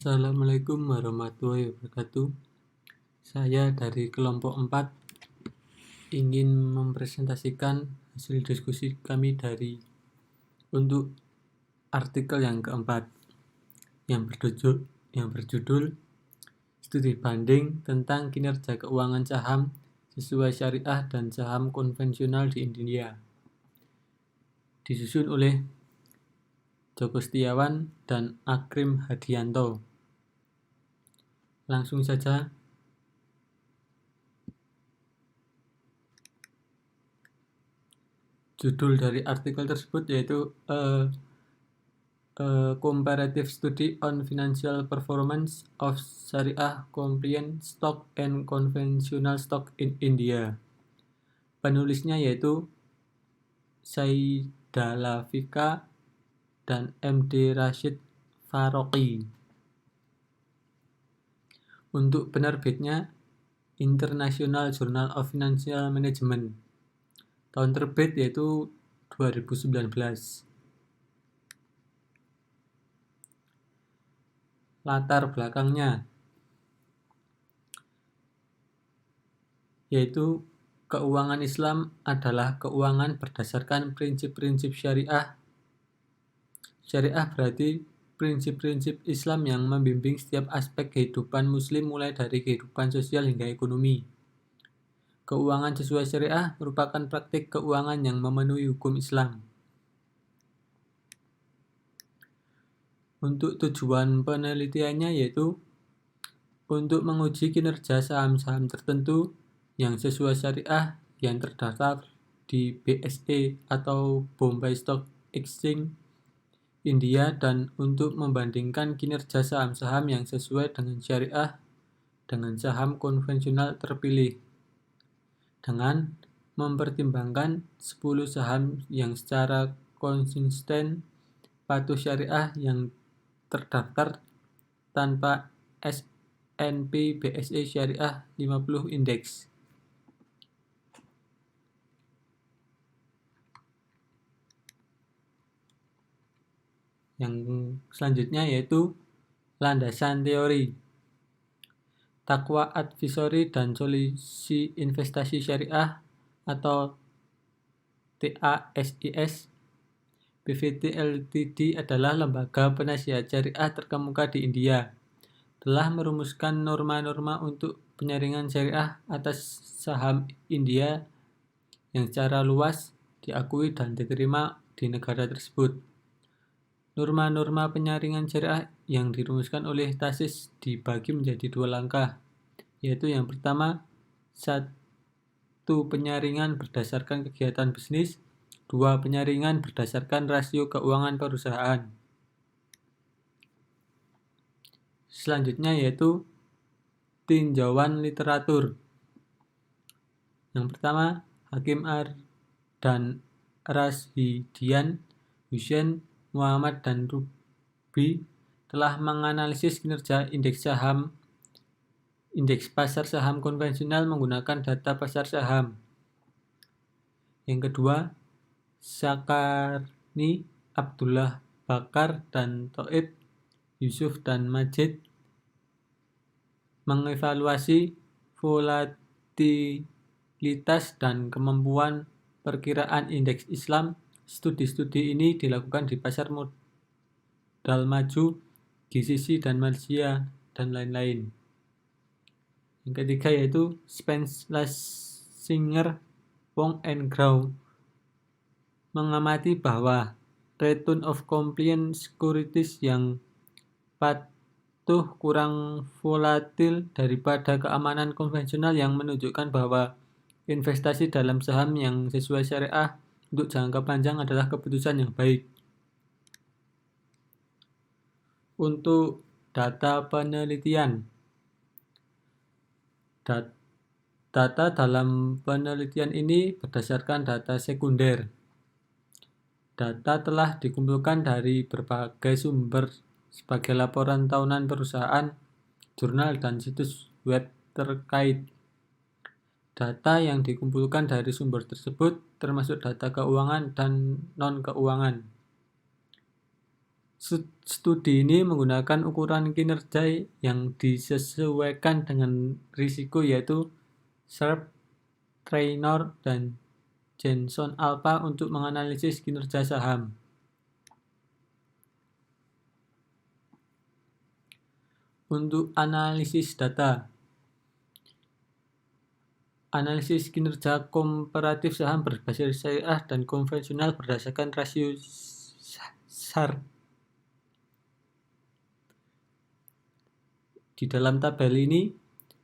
Assalamualaikum warahmatullahi wabarakatuh. Saya dari kelompok 4 ingin mempresentasikan hasil diskusi kami untuk artikel yang keempat yang berjudul studi banding tentang kinerja keuangan saham sesuai syariah dan saham konvensional di India, disusun oleh Joko Setiawan dan Akrim Hadianto. Langsung saja. Judul dari artikel tersebut yaitu Comparative Study on Financial Performance of Sharia Compliant Stock and Conventional Stock in India. Penulisnya yaitu Saidalafika dan MD Rashid Faroqi. Untuk penerbitnya International Journal of Financial Management. Tahun terbit yaitu 2019. Latar belakangnya yaitu keuangan Islam adalah keuangan berdasarkan prinsip-prinsip syariah. Syariah berarti prinsip-prinsip Islam yang membimbing setiap aspek kehidupan muslim mulai dari kehidupan sosial hingga ekonomi. Keuangan sesuai syariah merupakan praktik keuangan yang memenuhi hukum Islam. Untuk tujuan penelitiannya yaitu untuk menguji kinerja saham-saham tertentu yang sesuai syariah yang terdaftar di BSE atau Bombay Stock Exchange India dan untuk membandingkan kinerja saham-saham yang sesuai dengan syariah dengan saham konvensional terpilih dengan mempertimbangkan 10 saham yang secara konsisten patuh syariah yang terdaftar tanpa S&P BSE Syariah 50 Index. Yang selanjutnya yaitu landasan teori, takwa advisory dan solusi investasi syariah atau TASIS. BVT Ltd adalah lembaga penasihat syariah terkemuka di India. Telah merumuskan norma-norma untuk penyaringan syariah atas saham India yang secara luas diakui dan diterima di negara tersebut. Norma-norma penyaringan syariah yang dirumuskan oleh TASIS dibagi menjadi 2 langkah, yaitu yang pertama, 1. Penyaringan berdasarkan kegiatan bisnis. 2. Penyaringan berdasarkan rasio keuangan perusahaan. Selanjutnya yaitu tinjauan literatur. Yang pertama, Hakim dan Rashidian, Hussein, Muhammad dan Ruby telah menganalisis kinerja indeks pasar saham konvensional menggunakan data pasar saham. Yang kedua, Sakarni, Abdullah Bakar dan Thoib, Yusuf dan Majid mengevaluasi volatilitas dan kemampuan perkiraan indeks Islam. Studi-studi ini dilakukan di pasar modal maju, GCC dan Malaysia dan lain-lain. Yang ketiga yaitu Spence, Singer, Wong and Grau mengamati bahwa return of compliant securities yang patuh kurang volatil daripada keamanan konvensional yang menunjukkan bahwa investasi dalam saham yang sesuai syariah untuk jangka panjang adalah keputusan yang baik. Untuk data penelitian, data dalam penelitian ini berdasarkan data sekunder. Data telah dikumpulkan dari berbagai sumber sebagai laporan tahunan perusahaan, jurnal, dan situs web terkait. Data yang dikumpulkan dari sumber tersebut termasuk data keuangan dan non-keuangan. Studi ini menggunakan ukuran kinerja yang disesuaikan dengan risiko, yaitu Sharpe, Traynor, dan Jensen Alpha untuk menganalisis kinerja saham. Untuk analisis data, analisis kinerja komparatif saham berbasis syariah dan konvensional berdasarkan rasio Sharpe. Di dalam tabel ini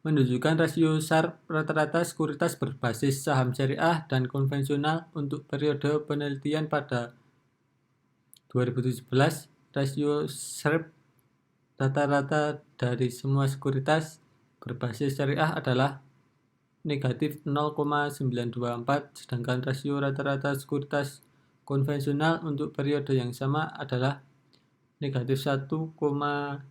menunjukkan rasio Sharpe rata-rata sekuritas berbasis saham syariah dan konvensional untuk periode penelitian pada 2017. Rasio Sharpe rata-rata dari semua sekuritas berbasis syariah adalah negatif 0,924, sedangkan rasio rata-rata sekuritas konvensional untuk periode yang sama adalah negatif 1,247.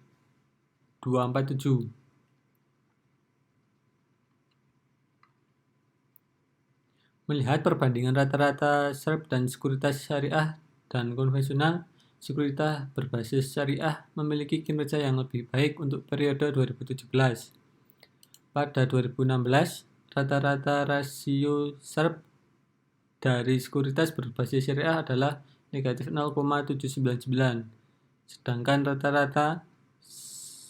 Melihat perbandingan rata-rata Sharpe dan sekuritas syariah dan konvensional, sekuritas berbasis syariah memiliki kinerja yang lebih baik untuk periode 2017. Pada 2016, rata-rata rasio Sharpe dari sekuritas berbasis syariah adalah negatif 0,799, sedangkan rata-rata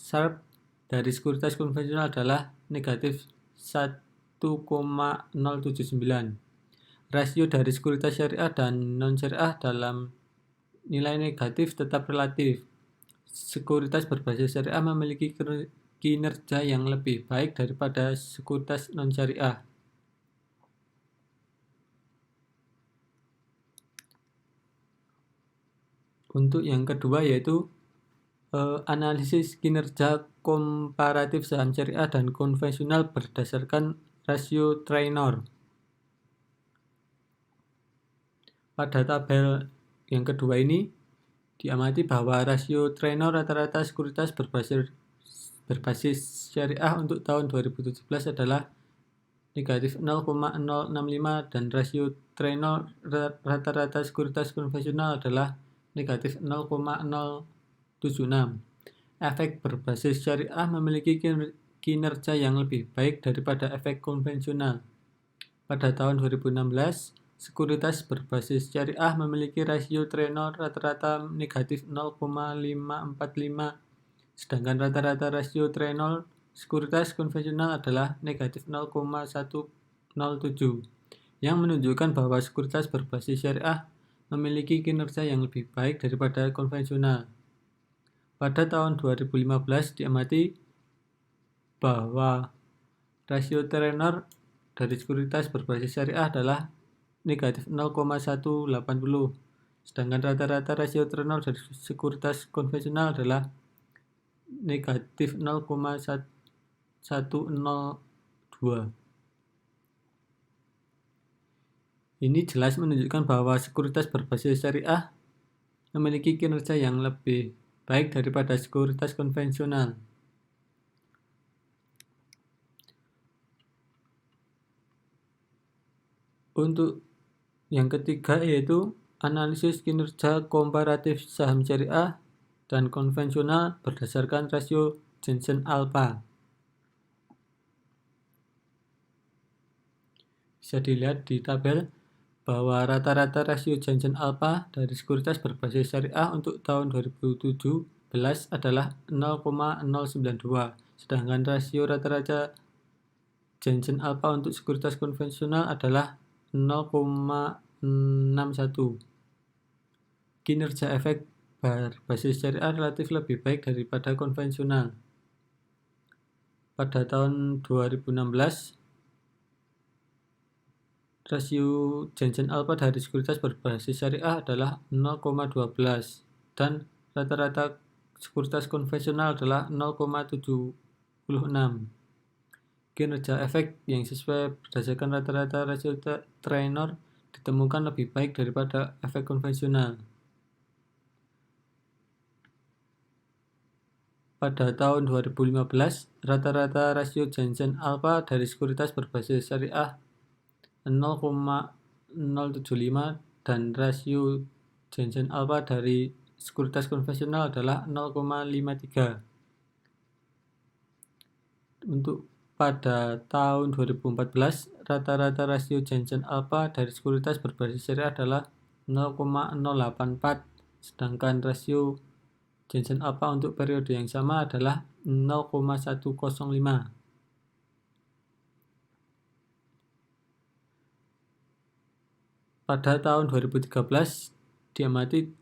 Sharpe dari sekuritas konvensional adalah negatif 1,079. Rasio dari sekuritas syariah dan non-syariah dalam nilai negatif tetap relatif. Sekuritas berbasis syariah memiliki kinerja yang lebih baik daripada sekuritas non-syariah. Untuk yang kedua yaitu analisis kinerja komparatif saham syariah dan konvensional berdasarkan rasio Traynor. Pada tabel yang kedua ini diamati bahwa rasio Traynor rata-rata sekuritas berbasis syariah untuk tahun 2017 adalah negatif 0,065 dan rasio Traynor rata-rata sekuritas konvensional adalah negatif 0,076. Efek berbasis syariah memiliki kinerja yang lebih baik daripada efek konvensional. Pada tahun 2016, sekuritas berbasis syariah memiliki rasio Traynor rata-rata negatif 0,545, sedangkan rata-rata rasio Traynor sekuritas konvensional adalah negatif 0,107, yang menunjukkan bahwa sekuritas berbasis syariah memiliki kinerja yang lebih baik daripada konvensional. Pada tahun 2015 diamati bahwa rasio Traynor dari sekuritas berbasis syariah adalah negatif 0,180, sedangkan rata-rata rasio Traynor dari sekuritas konvensional adalah negatif 0,102. Ini jelas menunjukkan bahwa sekuritas berbasis syariah memiliki kinerja yang lebih baik daripada sekuritas konvensional. Untuk yang ketiga yaitu analisis kinerja komparatif saham syariah dan konvensional berdasarkan rasio Jensen Alpha. Bisa dilihat di tabel bahwa rata-rata rasio Jensen Alpha dari sekuritas berbasis syariah untuk tahun 2017 adalah 0,092, sedangkan rasio rata-rata Jensen Alpha untuk sekuritas konvensional adalah 0,61. Kinerja efek berbasis syariah relatif lebih baik daripada konvensional. Pada tahun 2016, rasio Jensen Alpha dari sekuritas berbasis syariah adalah 0,12 dan rata-rata sekuritas konvensional adalah 0,76. Kinerja efek yang sesuai berdasarkan rata-rata rasio Traynor ditemukan lebih baik daripada efek konvensional. Pada tahun 2015, rata-rata rasio Jensen Alpha dari sekuritas berbasis syariah 0,075 dan rasio Jensen Alpha dari sekuritas konvensional adalah 0,53. Untuk pada tahun 2014, rata-rata rasio Janssen Alpha dari sekuritas berbasis syariah adalah 0,084, sedangkan rasio Janssen Alpha untuk periode yang sama adalah 0,105. Pada tahun 2013, diamati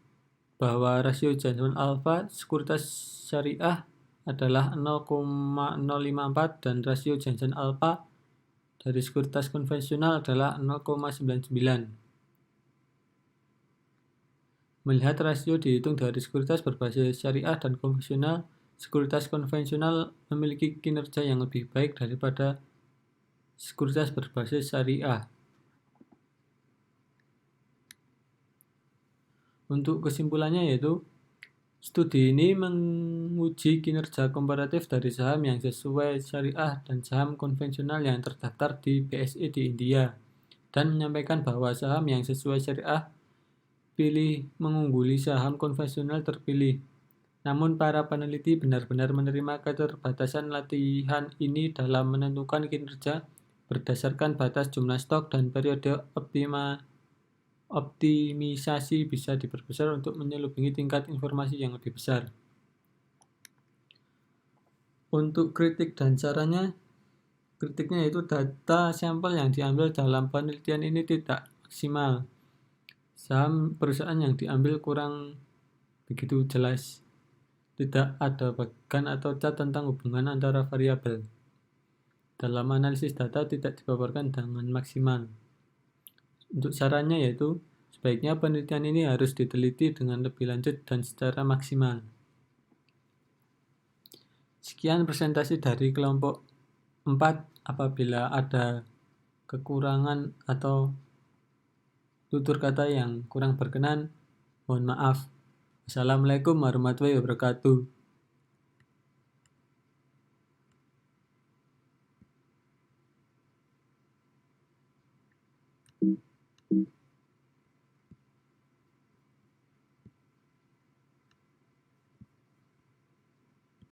bahwa rasio Janssen Alpha sekuritas syariah adalah 0,054 dan rasio Janssen Alpha dari sekuritas konvensional adalah 0,99. Melihat rasio dihitung dari sekuritas berbasis syariah dan konvensional, sekuritas konvensional memiliki kinerja yang lebih baik daripada sekuritas berbasis syariah. Untuk kesimpulannya yaitu, studi ini menguji kinerja komparatif dari saham yang sesuai syariah dan saham konvensional yang terdaftar di BSE di India, dan menyampaikan bahwa saham yang sesuai syariah pilih mengungguli saham konvensional terpilih. Namun para peneliti benar-benar menerima keterbatasan latihan ini dalam menentukan kinerja berdasarkan batas jumlah stok dan periode optimisasi bisa diperbesar untuk menyelubangi tingkat informasi yang lebih besar. Untuk kritik dan caranya, kritiknya yaitu data sampel yang diambil dalam penelitian ini tidak maksimal. Saham perusahaan yang diambil kurang begitu jelas. Tidak ada bagan atau cat tentang hubungan antara variabel. Dalam analisis data tidak dipaparkan dengan maksimal. Untuk caranya yaitu, sebaiknya penelitian ini harus diteliti dengan lebih lanjut dan secara maksimal. Sekian presentasi dari kelompok 4. Apabila ada kekurangan atau tutur kata yang kurang berkenan, mohon maaf. Assalamualaikum warahmatullahi wabarakatuh.